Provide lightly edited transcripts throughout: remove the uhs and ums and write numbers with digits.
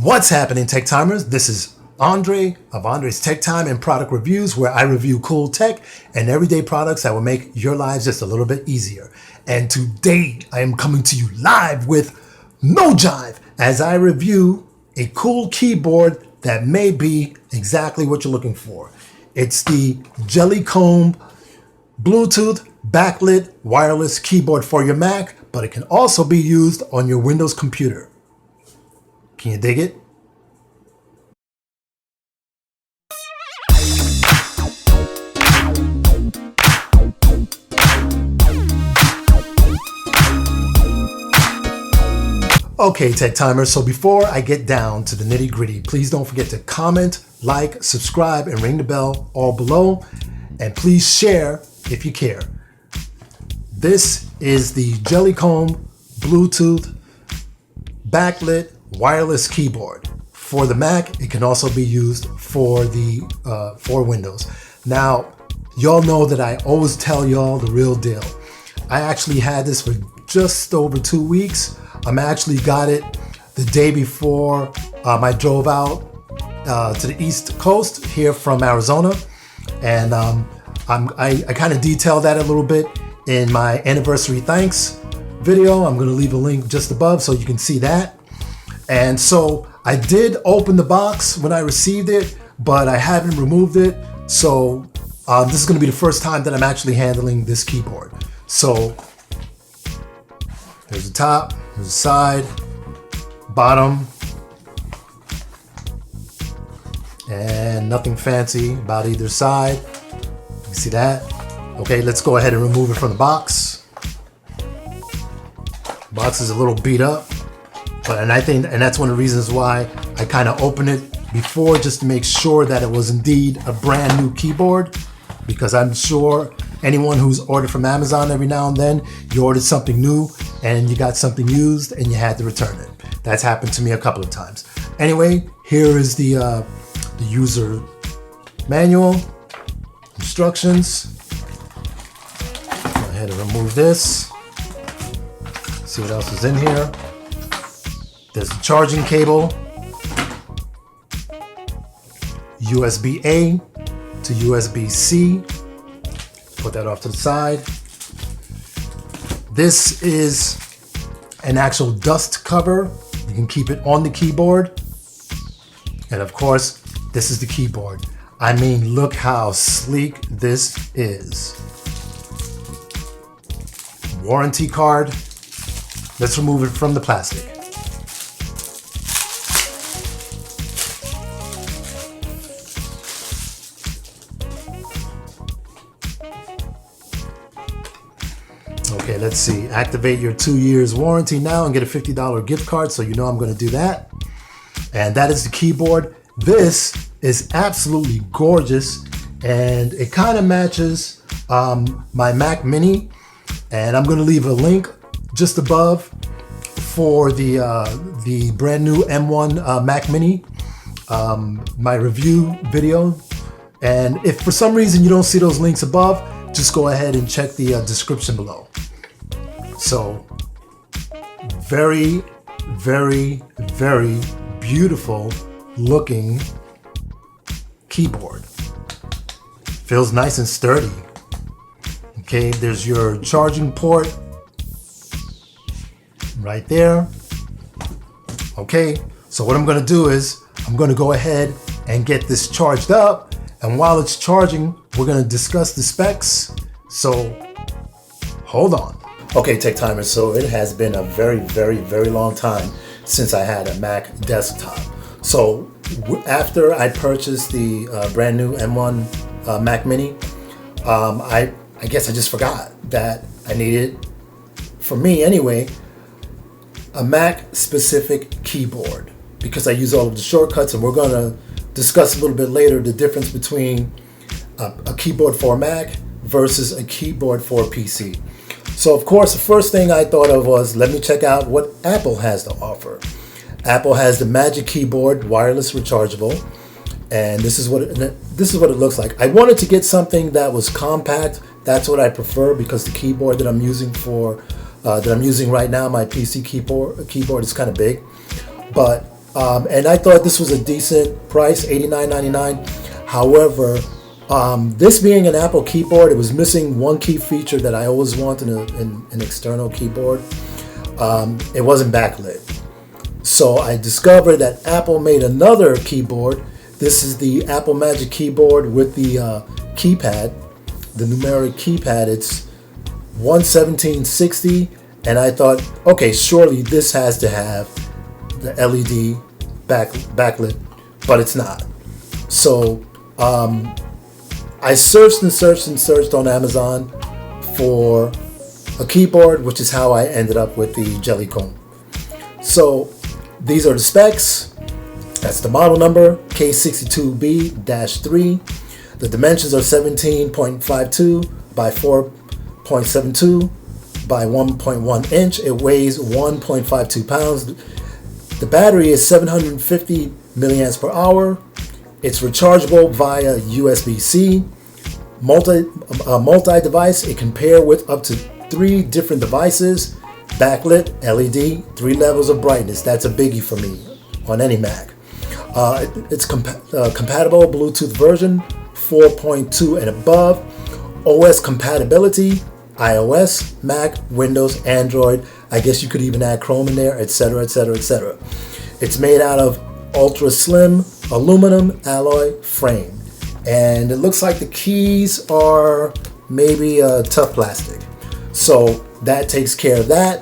What's happening, Tech Timers? This is Andre of Andre's Tech Time and Product Reviews, where I review cool tech and everyday products that will make your lives just a little bit easier. And today I am coming to you live with no jive as I review a cool keyboard that may be exactly what you're looking for. It's the Jellycomb Bluetooth backlit wireless keyboard for your Mac, but it can also be used on your Windows computer. Can you dig it? Okay, Tech Timers, so before I get down to the nitty gritty, please don't forget to comment, like, subscribe, and ring the bell all below. And please share if you care. This is the Jellycomb Bluetooth backlit wireless keyboard. For the Mac, it can also be used for for Windows. Now, y'all know that I always tell y'all the real deal. I actually had this for just over 2 weeks. Actually got it the day before I drove out to the East Coast here from Arizona, and I kind of detailed that a little bit in my anniversary thanks video. I'm going to leave a link just above so you can see that. And so I did open the box when I received it, but I haven't removed it. So this is going to be the first time that I'm actually handling this keyboard. So there's the top, there's the side, bottom, and nothing fancy about either side. You see that? Okay, let's go ahead and remove it from the box. The box is a little beat up, and that's one of the reasons why I kind of opened it before, just to make sure that it was indeed a brand new keyboard, because I'm sure anyone who's ordered from Amazon, every now and then you ordered something new and you got something used and you had to return it. That's happened to me a couple of times. Anyway, here is the user manual, instructions. Go ahead and remove this. See what else is in here. There's the charging cable, USB-A to USB-C. Put that off to the side. This is an actual dust cover. You can keep it on the keyboard. And of course, this is the keyboard. I mean, look how sleek this is. Warranty card. Let's remove it from the plastic. Okay, let's see. Activate your 2 years warranty now and get a $50 gift card. So you know I'm going to do that. And that is the keyboard. This is absolutely gorgeous, and it kind of matches my Mac Mini. And I'm going to leave a link just above for the brand new M1 Mac Mini, my review video. And if for some reason you don't see those links above, just go ahead and check the description below. So very, very, very beautiful looking keyboard. Feels nice and sturdy. Okay, there's your charging port right there. Okay, so what I'm going to do is I'm going to go ahead and get this charged up, and while it's charging, we're going to discuss the specs. So hold on. Okay, Tech Timers, so it has been a very, very, very long time since I had a Mac desktop. So after I purchased the brand new M1 Mac Mini, I guess I just forgot that I needed, for me anyway, a Mac specific keyboard, because I use all of the shortcuts, and we're going to discuss a little bit later the difference between a keyboard for a Mac versus a keyboard for a PC. So of course, the first thing I thought of was, let me check out what Apple has to offer. Apple has the Magic Keyboard, wireless rechargeable, and this is what it looks like. I wanted to get something that was compact. That's what I prefer, because the keyboard that I'm using right now, my PC keyboard is kind of big. But And I thought this was a decent price, $89.99. However, this being an Apple keyboard, it was missing one key feature that I always want in an external keyboard. It wasn't backlit. So I discovered that Apple made another keyboard. This is the Apple Magic Keyboard with the keypad, the numeric keypad. It's 11760, and I thought, okay, surely this has to have the LED backlit, but it's not. So I searched and searched and searched on Amazon for a keyboard, which is how I ended up with the Jellycomb. So these are the specs. That's the model number, K62B-3. The dimensions are 17.52 by 4.72 by 1.1 inch. It weighs 1.52 pounds. The battery is 750 milliamps per hour. It's rechargeable via USB-C. Multi-device. It can pair with up to 3 different devices. Backlit, LED, 3 levels of brightness. That's a biggie for me on any Mac. It's compatible Bluetooth version 4.2 and above. OS compatibility, iOS, Mac, Windows, Android. I guess you could even add Chrome in there, etc., etc., etc. It's made out of ultra slim aluminum alloy frame, and it looks like the keys are maybe tough plastic. So that takes care of that.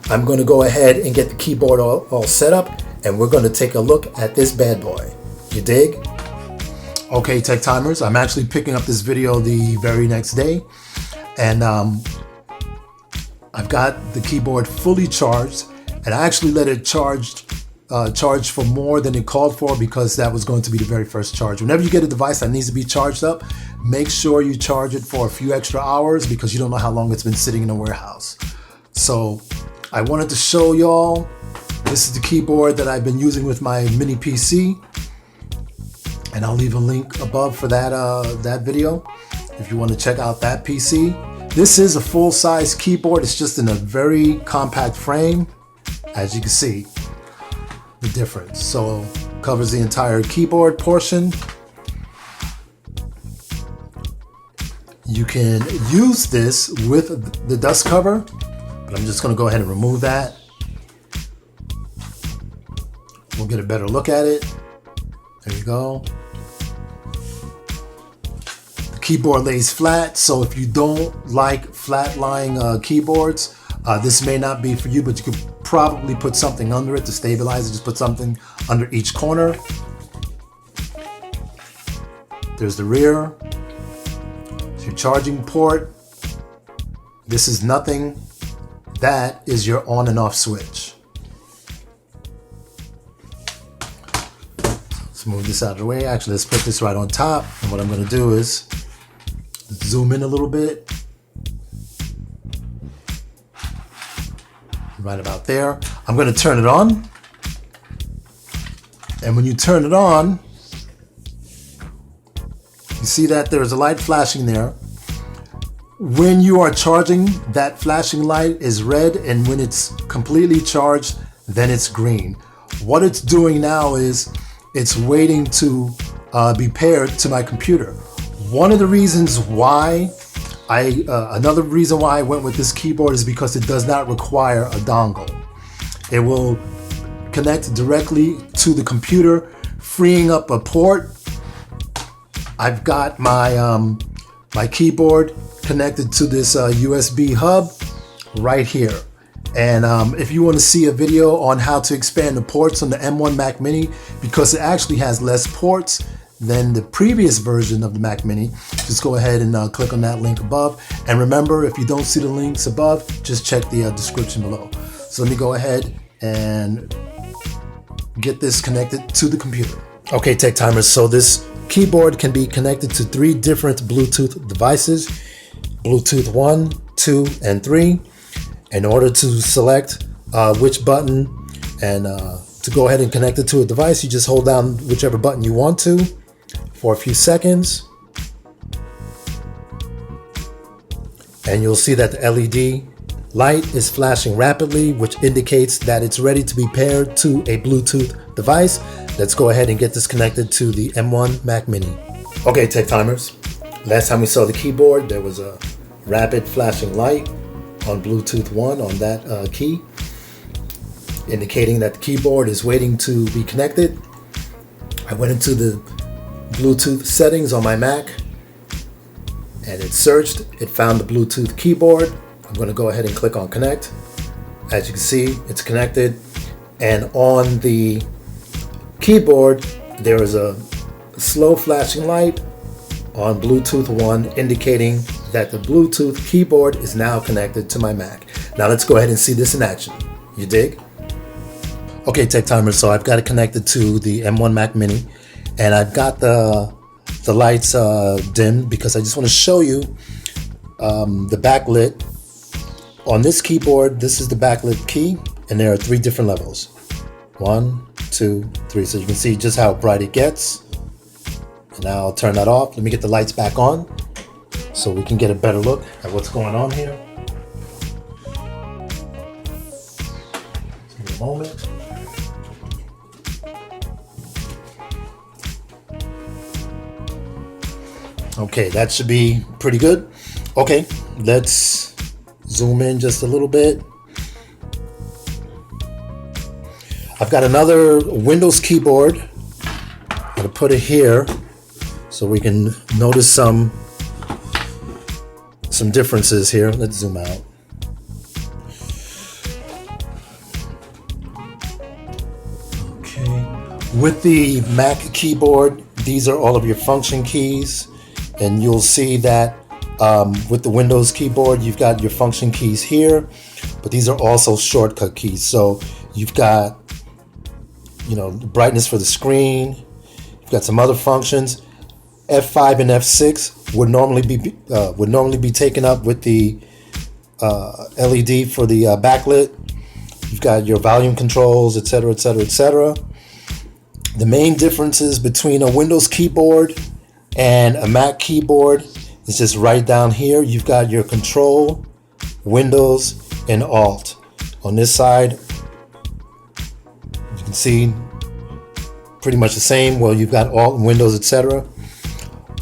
I'm going to go ahead and get the keyboard all set up, and we're going to take a look at this bad boy. You dig? Okay, Tech Timers, I'm actually picking up this video the very next day, and I've got the keyboard fully charged, and I actually let it charge for more than it called for, because that was going to be the very first charge. Whenever you get a device that needs to be charged up, make sure you charge it for a few extra hours, because you don't know how long it's been sitting in a warehouse. So I wanted to show y'all, this is the keyboard that I've been using with my mini PC, and I'll leave a link above for that video if you want to check out that PC. This is a full-size keyboard. It's just in a very compact frame, as you can see the difference. So covers the entire keyboard portion. You can use this with the dust cover, but I'm just going to go ahead and remove that. We'll get a better look at it. There you go. The keyboard lays flat, so if you don't like flat lying keyboards, this may not be for you, but you could probably put something under it to stabilize it. Just put something under each corner. There's the rear. It's your charging port. This is nothing. That is your on and off switch. Let's move this out of the way. Actually, let's put this right on top. And what I'm going to do is zoom in a little bit. Right about there. I'm going to turn it on. And when you turn it on, you see that there's a light flashing there. When you are charging, that flashing light is red, and when it's completely charged, then it's green. What it's doing now is it's waiting to be paired to my computer. One of the reasons why another reason why I went with this keyboard is because it does not require a dongle. It will connect directly to the computer, freeing up a port. I've got my my keyboard connected to this USB hub right here. And if you want to see a video on how to expand the ports on the M1 Mac Mini, because it actually has less ports than the previous version of the Mac Mini, just go ahead and click on that link above. And remember, if you don't see the links above, just check the description below. So let me go ahead and get this connected to the computer. Okay, Tech Timers, so this keyboard can be connected to 3 different Bluetooth devices, Bluetooth 1, 2, and 3. In order to select which button and to go ahead and connect it to a device, you just hold down whichever button you want to for a few seconds. And you'll see that the LED light is flashing rapidly, which indicates that it's ready to be paired to a Bluetooth device. Let's go ahead and get this connected to the M1 Mac Mini. Okay, Tech Timers. Last time we saw the keyboard, there was a rapid flashing light on Bluetooth 1 on that key, indicating that the keyboard is waiting to be connected. I went into the Bluetooth settings on my Mac and it searched. It found the Bluetooth keyboard. I'm going to go ahead and click on connect. As you can see, it's connected, and on the keyboard there is a slow flashing light on Bluetooth 1 indicating that the Bluetooth keyboard is now connected to my Mac. Now let's go ahead and see this in action. You dig? Okay, Tech Timers, so I've got it connected to the M1 Mac Mini, and I've got the lights dimmed because I just want to show you the backlit. On this keyboard, this is the backlit key, and there are 3 different levels. 1, 2, 3. So you can see just how bright it gets. And now I'll turn that off. Let me get the lights back on so we can get a better look at what's going on here. Just give me a moment. Okay, that should be pretty good. Okay, let's zoom in just a little bit. I've got another Windows keyboard. I'm going to put it here so we can notice some differences here. Let's zoom out. Okay, with the Mac keyboard, these are all of your function keys, and you'll see that with the Windows keyboard, you've got your function keys here, but these are also shortcut keys. So you've got, the brightness for the screen. You've got some other functions. F5 and F6 would normally be taken up with the LED for the backlit. You've got your volume controls, etc., etc., etc. The main differences between a Windows keyboard and a Mac keyboard is just right down here. You've got your Control, Windows, and Alt. On this side, you can see pretty much the same. Well, you've got Alt and Windows, etc.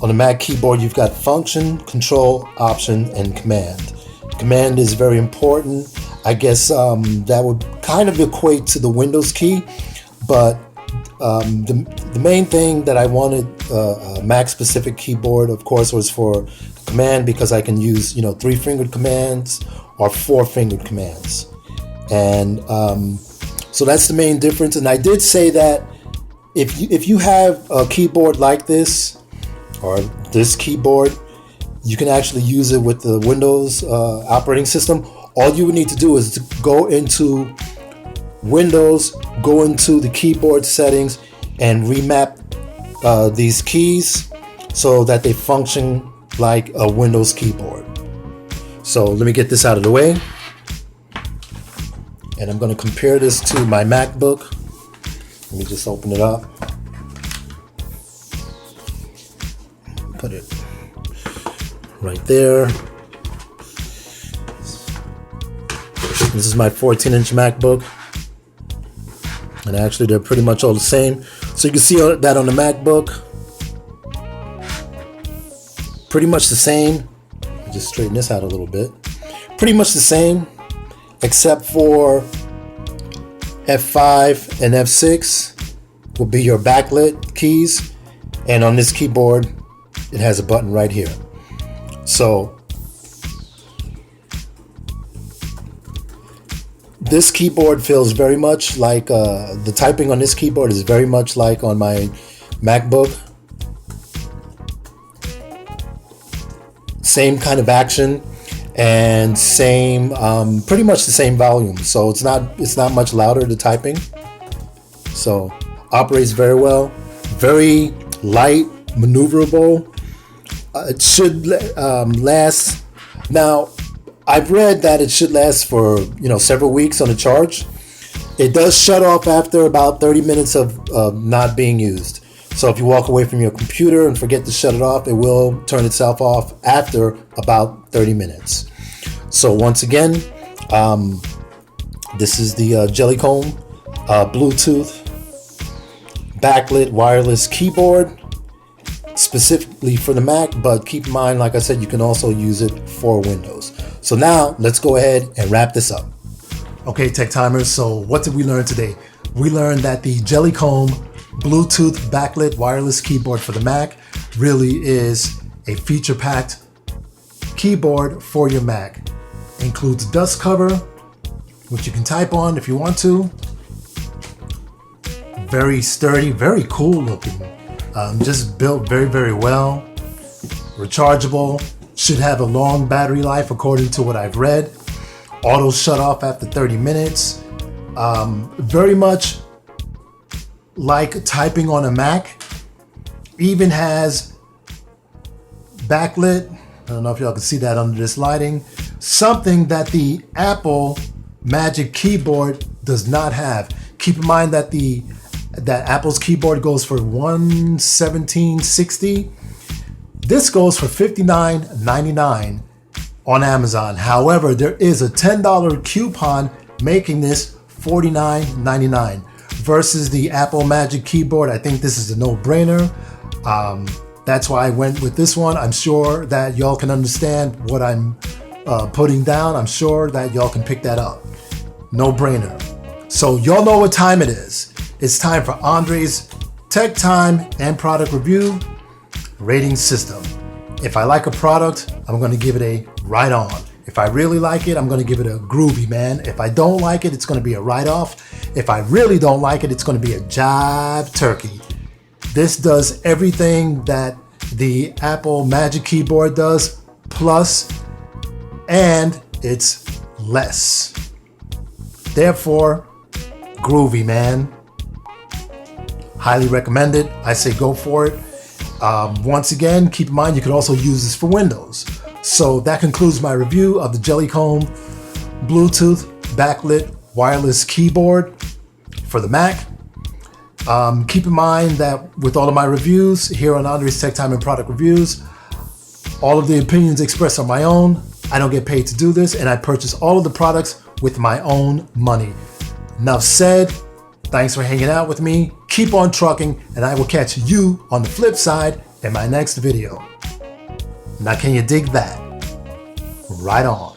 On the Mac keyboard, you've got Function, Control, Option, and Command. Command is very important. I guess that would kind of equate to the Windows key, but the main thing that I wanted a Mac-specific keyboard, of course, was for command, because I can use 3-fingered commands or 4-fingered commands, and so that's the main difference. And I did say that if you have a keyboard like this or this keyboard, you can actually use it with the Windows operating system. All you would need to do is to go into Windows, go into the keyboard settings, and remap these keys so that they function like a Windows keyboard. So let me get this out of the way, and I'm going to compare this to my MacBook. Let me just open it up, put it right there. This is my 14-inch MacBook, and actually they're pretty much all the same. So you can see that on the MacBook, pretty much the same. Let me just straighten this out a little bit. Pretty much the same, except for F5 and F6 will be your backlit keys, and on this keyboard it has a button right here. So this keyboard feels very much like the typing on this keyboard is very much like on my MacBook. Same kind of action and same pretty much the same volume, so it's not much louder, the typing. So operates very well, very light, maneuverable. It should last. Now I've read that it should last for several weeks on a charge. It does shut off after about 30 minutes of not being used. So if you walk away from your computer and forget to shut it off, it will turn itself off after about 30 minutes. So once again, This is the Jellycomb Bluetooth backlit wireless keyboard, specifically for the Mac, but keep in mind, like I said, you can also use it for Windows. So now let's go ahead and wrap this up. Okay, Tech Timers, so what did we learn today? We learned that the Jellycomb Bluetooth backlit wireless keyboard for the Mac really is a feature-packed keyboard for your Mac. Includes dust cover, which you can type on if you want to. Very sturdy, very cool looking. Just built very, very well. Rechargeable, should have a long battery life according to what I've read. Auto shut off after 30 minutes. Very much like typing on a Mac. Even has backlit. I don't know if y'all can see that under this lighting. Something that the Apple Magic Keyboard does not have. Keep in mind that that Apple's keyboard goes for $117.60. This goes for $59.99 on Amazon. However, there is a $10 coupon making this $49.99 versus the Apple Magic Keyboard. I think this is a no-brainer. That's why I went with this one. I'm sure that y'all can understand what I'm putting down. I'm sure that y'all can pick that up. No-brainer. So y'all know what time it is. It's time for Andre's Tech Time and Product Review rating system. If I like a product, I'm going to give it a right on. If I really like it, I'm going to give it a groovy, man. If I don't like it, it's going to be a write-off. If I really don't like it, it's going to be a jive turkey. This does everything that the Apple Magic Keyboard does, plus, and it's less. Therefore, groovy, man. Highly recommend it. I say go for it. Once again, keep in mind you could also use this for Windows. So that concludes my review of the Jellycomb Bluetooth backlit wireless keyboard for the Mac. Keep in mind that with all of my reviews here on Andre's Tech Time and Product Reviews, all of the opinions expressed are my own. I don't get paid to do this, and I purchase all of the products with my own money. Enough said. Thanks for hanging out with me. Keep on trucking, and I will catch you on the flip side in my next video. Now, can you dig that? Right on.